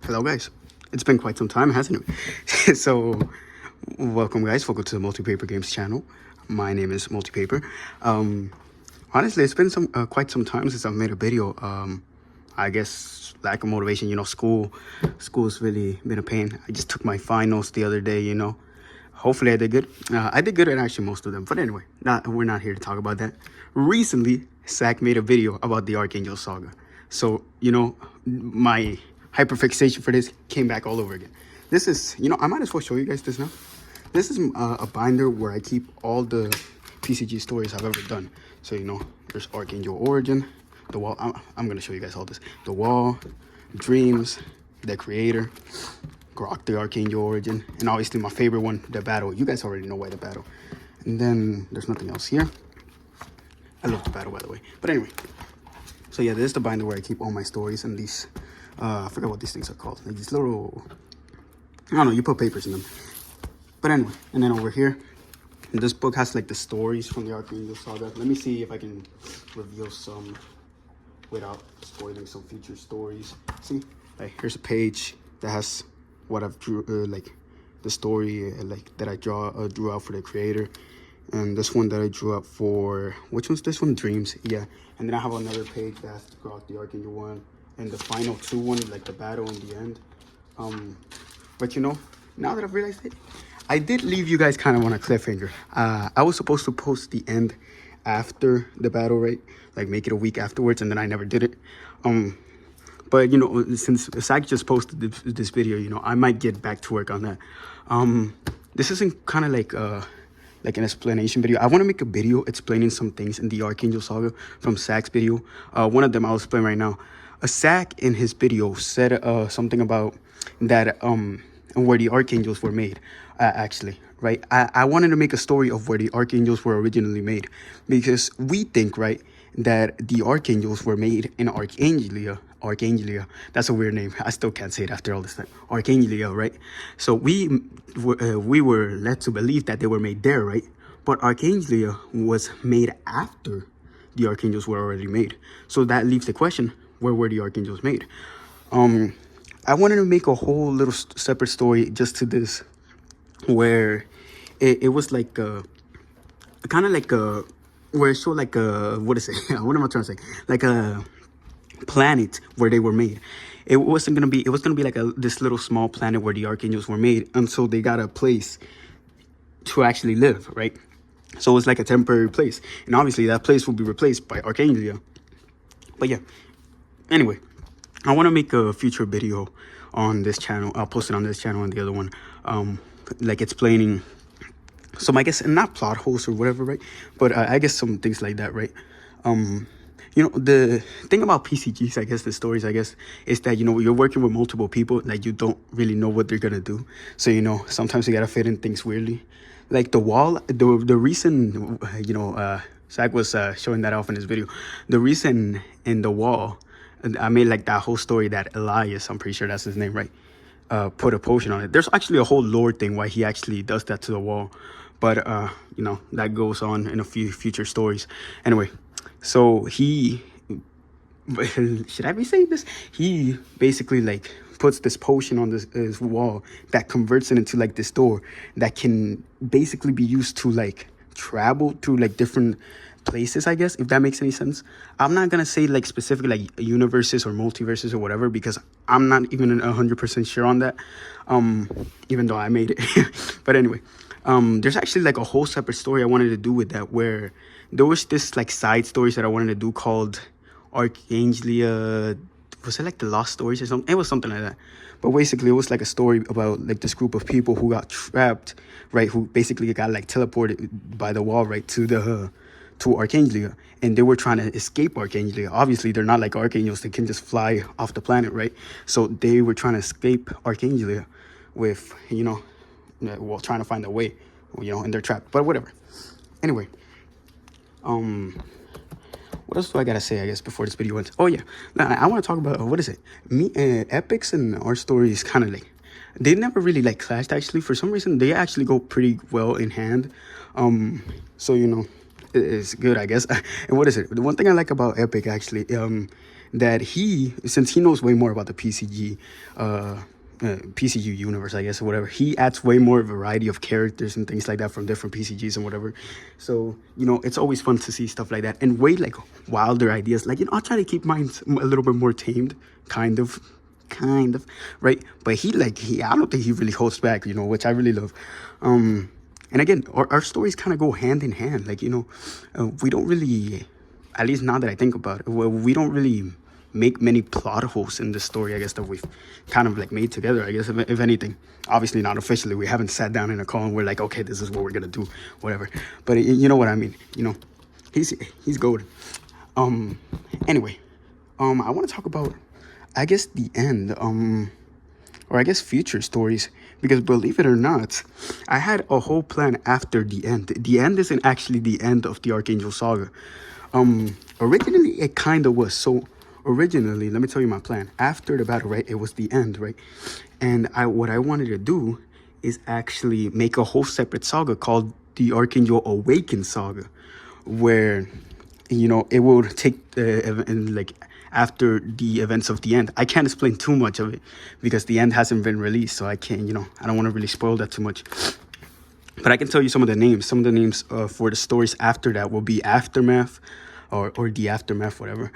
Hello guys, it's been quite some time, hasn't it? So welcome guys, welcome to the Multi-Paper Games channel. My name is Multi-Paper. Honestly, it's been quite some time since I've made a video. I guess lack of motivation, school's really been a pain. I just took my finals the other day, hopefully I did good. I did good at actually most of them, but anyway, we're not here to talk about that. Recently, Saga made a video about the Archangel Saga. So, my hyperfixation for this came back all over again. This is, I might as well show you guys this now. This is a binder where I keep all the PCG stories I've ever done. So, there's Archangel Origin, The Wall. I'm going to show you guys all this. The Wall, Dreams, The Creator, Grok, the Archangel Origin, and obviously my favorite one, The Battle. You guys already know why The Battle. And then there's nothing else here. I love The Battle, by the way. But anyway, so yeah, this is the binder where I keep all my stories and these, I forgot what these things are called. Like these little, I don't know, you put papers in them. But anyway, and then over here, this book has like the stories from the Archangel Saga. Let me see if I can reveal some without spoiling some future stories. See, like here's a page that has what I've drew, like the story like that I drew out for the creator. And this one that I drew up for, which one's this one? Dreams, yeah. And then I have another page that has Grok, the Archangel one, and the final two one, like the battle in the end. But now that I've realized it, I did leave you guys kind of on a cliffhanger. I was supposed to post the end after the battle, right? Like make it a week afterwards, and then I never did it. But since Saga just posted this video, I might get back to work on that. This isn't kind of like an explanation video. I want to make a video explaining some things in the Archangel Saga from Saga's video. One of them I'll explain right now. Saga in his video said something about that where the Archangels were made, actually, right? I wanted to make a story of where the Archangels were originally made, because we think, right, that the Archangels were made in Archangelia. That's a weird name. I still can't say it after all this time. Archangelia, right? So we were led to believe that they were made there, right? But Archangelia was made after the Archangels were already made. So that leaves the question, where were the Archangels made? I wanted to make a whole little separate story just to this, where it was like kind of like where it showed like what is it? What am I trying to say? Like a planet where they were made. It was gonna be like this little small planet where the Archangels were made until they got a place to actually live, right? So it's like a temporary place, and obviously that place will be replaced by Archangelia. But yeah, anyway, I want to make a future video on this channel. I'll post it on this channel and the other one, like explaining some, I guess, not plot holes or whatever, right? But I guess some things like that, right? The thing about PCGs, I guess, the stories, I guess, is that, you're working with multiple people, like, you don't really know what they're gonna do. So, sometimes you gotta fit in things weirdly. Like The Wall, the reason, Zach was showing that off in his video. The reason in The Wall, I made like that whole story that Elias, I'm pretty sure that's his name, right? Put a potion on it. There's actually a whole lore thing why he actually does that to The Wall. But, that goes on in a few future stories. Anyway, so he, should I be saying this? He basically like puts this potion on this wall that converts it into like this door that can basically be used to like travel through like different places, I guess, if that makes any sense. I'm not gonna say like specifically like universes or multiverses or whatever, because I'm not even 100% sure on that, even though I made it. But anyway, there's actually like a whole separate story I wanted to do with that, where there was this like side stories that I wanted to do called Archangelia. Was it like the Lost Stories or something? It was something like that. But basically, it was like a story about like this group of people who got trapped, right? Who basically got like teleported by the wall, right, to Archangelia, and they were trying to escape Archangelia. Obviously, they're not like archangels; they can just fly off the planet, right? So they were trying to escape Archangelia with, trying to find a way, and they're trapped. But whatever. Anyway, what else do I gotta say, I guess, before this video ends? Oh yeah, I want to talk about what is it? Epics and our stories kind of like, they never really like clashed. Actually, for some reason, they actually go pretty well in hand. So it's good, I guess. And what is it? The one thing I like about Epic, actually, that since he knows way more about the PCG universe, I guess, or whatever, he adds way more variety of characters and things like that from different PCGs and whatever. So, it's always fun to see stuff like that and way like wilder ideas. Like, I'll try to keep mine a little bit more tamed, kind of, right? But I don't think he really holds back, which I really love. And again, our stories kind of go hand in hand. Like, we don't really, at least now that I think about it, we don't really make many plot holes in the story, I guess, that we've kind of like made together, I guess, if anything. Obviously not officially. We haven't sat down in a call and we're like, okay, this is what we're going to do, whatever. But you know what I mean? He's gold. Anyway, I want to talk about, I guess, the end, or I guess future stories, because believe it or not, I had a whole plan after the end. The end isn't actually the end of the Archangel Saga. Originally, it kind of was. So originally, let me tell you my plan. After the battle, right, it was the end, right? And what I wanted to do is actually make a whole separate saga called the Archangel Awakened Saga, where, it will take after the events of the end. I can't explain too much of it because the end hasn't been released, so I can't, I don't want to really spoil that too much. But I can tell you some of the names. Some of the names for the stories after that will be Aftermath or the Aftermath, whatever.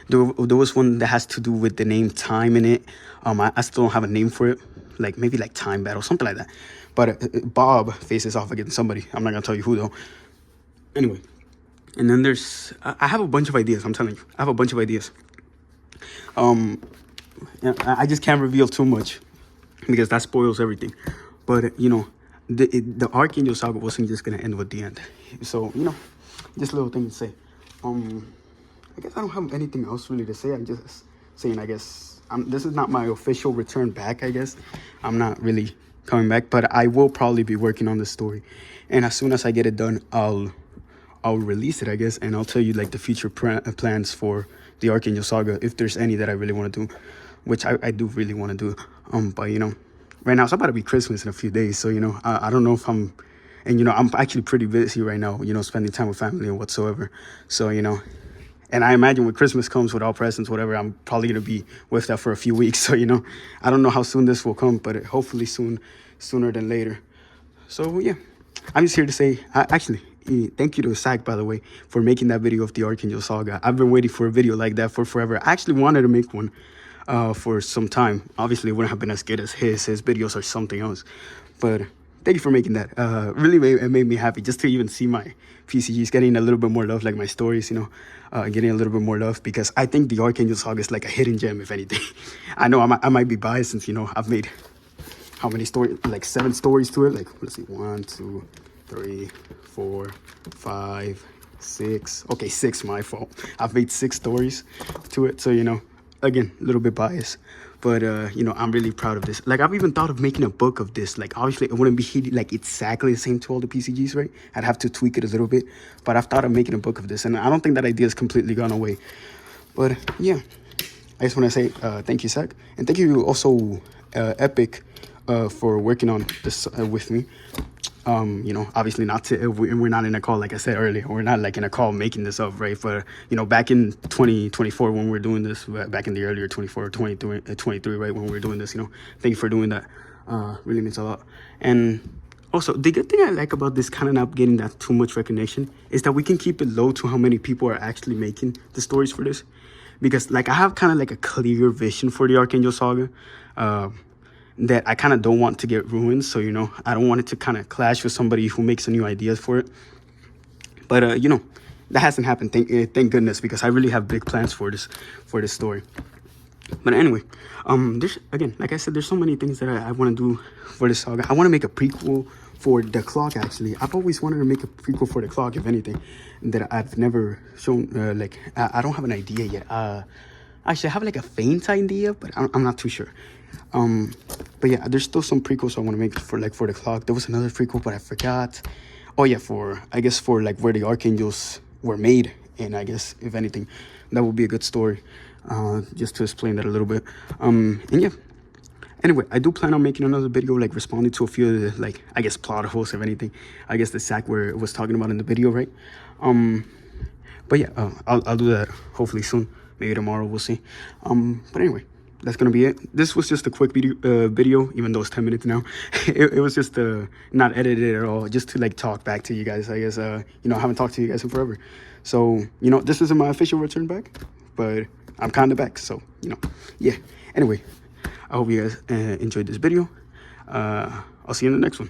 There was one that has to do with the name Time in it. I still don't have a name for it. Like maybe like Time Battle, something like that. But Bob faces off against somebody. I'm not going to tell you who though. Anyway. And then I have a bunch of ideas, I'm telling you. I have a bunch of ideas. I just can't reveal too much because that spoils everything. But, the Archangel Saga wasn't just going to end with the end. So, just a little thing to say. I guess I don't have anything else really to say. I'm just saying, I guess, this is not my official return back, I guess. I'm not really coming back, but I will probably be working on this story. And as soon as I get it done, I'll release it, I guess, and I'll tell you like the future plans for the Archangel Saga, if there's any that I really want to do, which I do really want to do. But right now it's about to be Christmas in a few days, so I don't know if I'm actually pretty busy right now, spending time with family and whatsoever. So and I imagine when Christmas comes with all presents, whatever, I'm probably gonna be with that for a few weeks. So I don't know how soon this will come, but hopefully sooner than later. So yeah, I'm just here to say, actually, thank you to Saga, by the way, for making that video of the Archangel Saga. I've been waiting for a video like that for forever. I actually wanted to make one for some time. Obviously, it wouldn't have been as good as his. His videos are something else. But thank you for making that. Really made me happy just to even see my PCGs getting a little bit more love, like my stories, getting a little bit more love, because I think the Archangel Saga is like a hidden gem, if anything. I know I might be biased since, I've made how many stories? Like 7 stories to it. Like, let's see, 1, 2, 3, 4, 5, 6. Okay, 6, my fault. I've made 6 stories to it. So, again, a little bit biased. But, I'm really proud of this. Like, I've even thought of making a book of this. Like, obviously, it wouldn't be like exactly the same to all the PCGs, right? I'd have to tweak it a little bit. But I've thought of making a book of this. And I don't think that idea has completely gone away. But, yeah. I just want to say thank you, Saga. And thank you also, Epic, for working on this with me. Obviously we're not in a call, like I said earlier. We're not like in a call making this up, right? But, back in 2024 when we were doing this, back in the earlier 24 or 23, right, when we were doing this, thank you for doing that. Really means a lot. And also, the good thing I like about this kind of not getting that too much recognition is that we can keep it low to how many people are actually making the stories for this. Because, like, I have kind of like a clear vision for the Archangel Saga. That I kind of don't want to get ruined. So, I don't want it to kind of clash with somebody who makes new ideas for it. But, that hasn't happened. Thank goodness, because I really have big plans for this story. But anyway, again, like I said, there's so many things that I want to do for this saga. I want to make a prequel for the clock, actually. I've always wanted to make a prequel for the clock, if anything, that I've never shown. I don't have an idea yet. Actually, I have like a faint idea, but I'm not too sure. But yeah, there's still some prequels I want to make for the clock. There was another prequel, but I forgot. Oh yeah, for like where the archangels were made, and I guess if anything, that would be a good story. Just to explain that a little bit. And yeah. Anyway, I do plan on making another video, like responding to a few of the, like, I guess plot holes, if anything. I guess the sack where it was talking about in the video, right? But yeah, I'll do that hopefully soon. Maybe tomorrow, we'll see. But anyway, that's gonna be it. This was just a quick video, even though it's 10 minutes now. It was just not edited at all, just to like talk back to you guys. I guess I haven't talked to you guys in forever. So this isn't my official return back, but I'm kind of back. So yeah. Anyway, I hope you guys enjoyed this video. I'll see you in the next one.